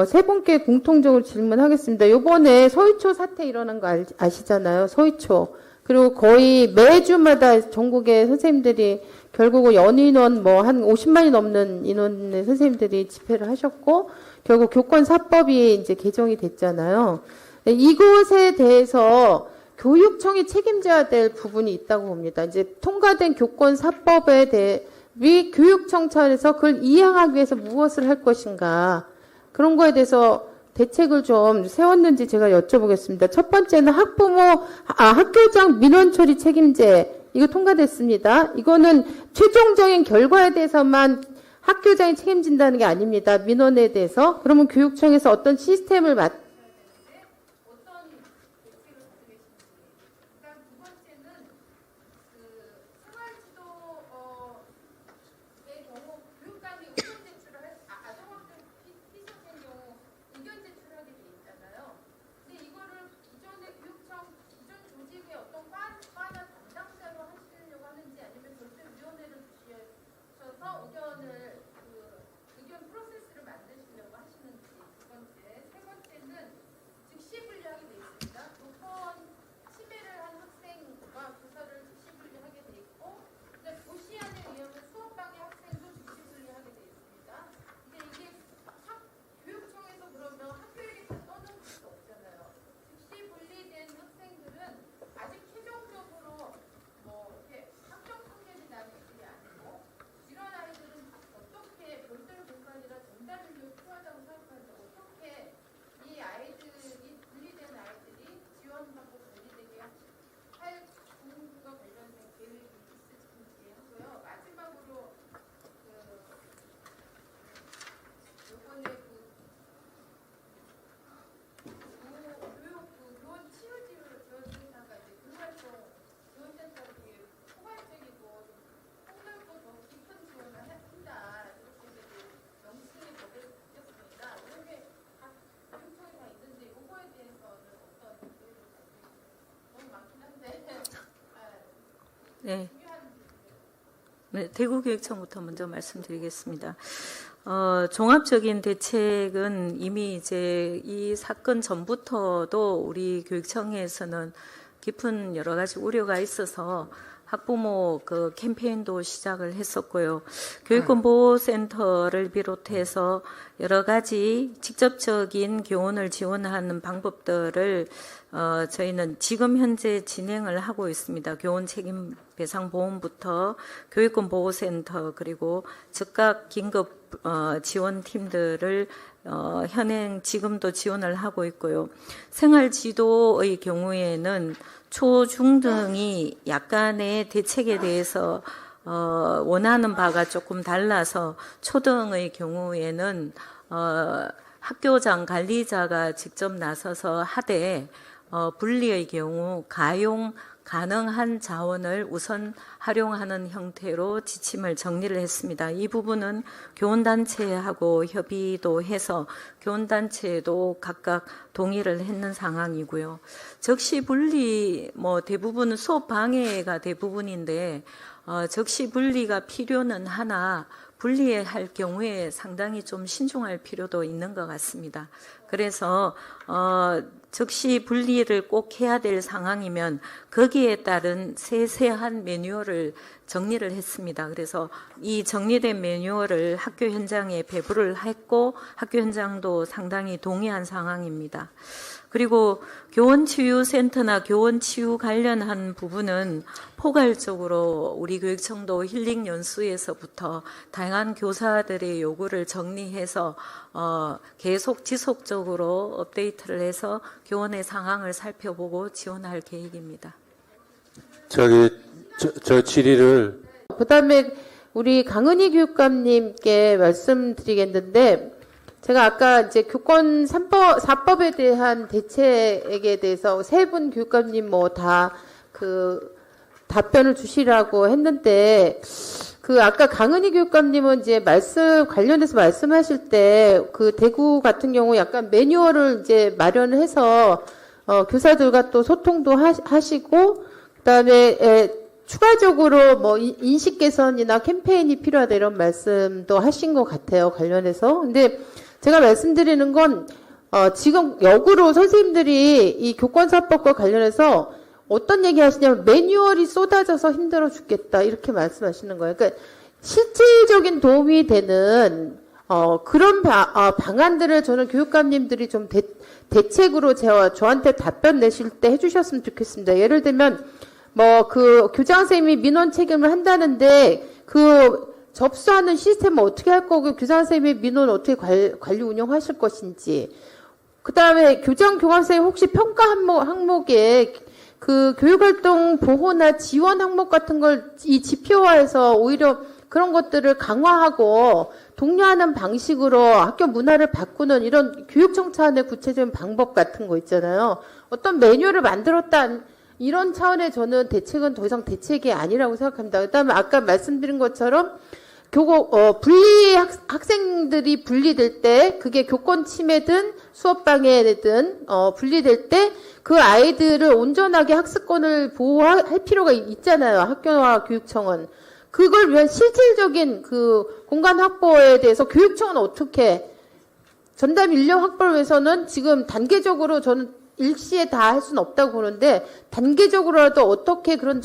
세 분께 공통적으로 질문하겠습니다. 요번에 소위초 사태 일어난 거 아시잖아요. 소위초. 그리고 거의 매주마다 전국의 선생님들이 결국은 연인원 한 50만이 넘는 인원의 선생님들이 집회를 하셨고, 결국 교권사법이 이제 개정이 됐잖아요. 이것에 대해서 교육청이 책임져야 될 부분이 있다고 봅니다. 이제 통과된 교권사법에 대해 교육청 차원에서 그걸 이행하기 위해서 무엇을 할 것인가. 그런 거에 대해서 대책을 좀 세웠는지 제가 여쭤보겠습니다. 첫 번째는 학교장 민원 처리 책임제. 이거 통과됐습니다. 이거는 최종적인 결과에 대해서만 학교장이 책임진다는 게 아닙니다. 민원에 대해서. 그러면 교육청에서 어떤 시스템을 네, 대구교육청부터 먼저 말씀드리겠습니다. 종합적인 대책은 이미 이제 이 사건 전부터도 우리 교육청에서는 깊은 여러 가지 우려가 있어서 학부모 캠페인도 시작을 했었고요. 교육권보호센터를 비롯해서 여러 가지 직접적인 교원을 지원하는 방법들을 저희는 지금 현재 진행을 하고 있습니다. 교원 책임 배상 보험부터 교육권보호센터 그리고 즉각 긴급 지원팀들을 현행 지금도 지원을 하고 있고요. 생활지도의 경우에는 초, 중 등이 약간의 대책에 대해서 원하는 바가 조금 달라서 초등의 경우에는 학교장 관리자가 직접 나서서 하되 분리의 경우 가용 가능한 자원을 우선 활용하는 형태로 지침을 정리를 했습니다. 이 부분은 교원단체하고 협의도 해서 교원단체도 각각 동의를 했는 상황이고요. 적시 분리 대부분은 수업 방해가 대부분인데 적시 분리가 필요는 하나 분리할 경우에 상당히 좀 신중할 필요도 있는 것 같습니다. 그래서 즉시 분리를 꼭 해야 될 상황이면 거기에 따른 세세한 매뉴얼을 정리를 했습니다. 그래서 이 정리된 매뉴얼을 학교 현장에 배부를 했고 학교 현장도 상당히 동의한 상황입니다. 그리고 교원치유센터나 교원치유 관련한 부분은 포괄적으로 우리 교육청도 힐링 연수에서부터 다양한 교사들의 요구를 정리해서 계속 지속적으로 업데이트를 해서 교원의 상황을 살펴보고 지원할 계획입니다. 저 질의를 그다음에 우리 강은희 교육감님께 말씀드리겠는데, 제가 아까 이제 교권 4법에 대한 대책에 대해서 세 분 교육감님 다 답변을 주시라고 했는데, 아까 강은희 교육감님은 이제 관련해서 말씀하실 때, 대구 같은 경우 약간 매뉴얼을 이제 마련을 해서, 교사들과 또 소통도 하시고, 그 다음에, 추가적으로 인식 개선이나 캠페인이 필요하다 이런 말씀도 하신 것 같아요, 관련해서. 근데 제가 말씀드리는 건 지금 역으로 선생님들이 이 교권사법과 관련해서 어떤 얘기 하시냐면 매뉴얼이 쏟아져서 힘들어 죽겠다 이렇게 말씀하시는 거예요. 그러니까 실질적인 도움이 되는 그런 방안들을 저는 교육감님들이 좀 대책으로 저한테 답변 내실 때 해주셨으면 좋겠습니다. 예를 들면 뭐 그 교장 선생님이 민원 책임을 한다는데 그 접수하는 시스템을 어떻게 할 거고 교장 선생님이 민원 어떻게 관리 운영하실 것인지, 그 다음에 교장 교감 선생님 혹시 평가 항목에 그 교육활동 보호나 지원 항목 같은 걸 이 지표화해서 오히려 그런 것들을 강화하고 독려하는 방식으로 학교 문화를 바꾸는 이런 교육청 차원의 구체적인 방법 같은 거 있잖아요. 어떤 매뉴얼을 만들었다 이런 차원의 저는 대책은 더 이상 대책이 아니라고 생각합니다. 그다음에 아까 말씀드린 것처럼 학생들이 분리될 때, 그게 교권 침해든 수업방해든, 분리될 때, 그 아이들을 온전하게 학습권을 보호할 필요가 있잖아요. 학교와 교육청은. 그걸 위한 실질적인 그 공간 확보에 대해서 교육청은 어떻게, 전담 인력 확보를 위해서는 지금 단계적으로 저는 일시에 다 할 수는 없다고 보는데, 단계적으로라도 어떻게 그런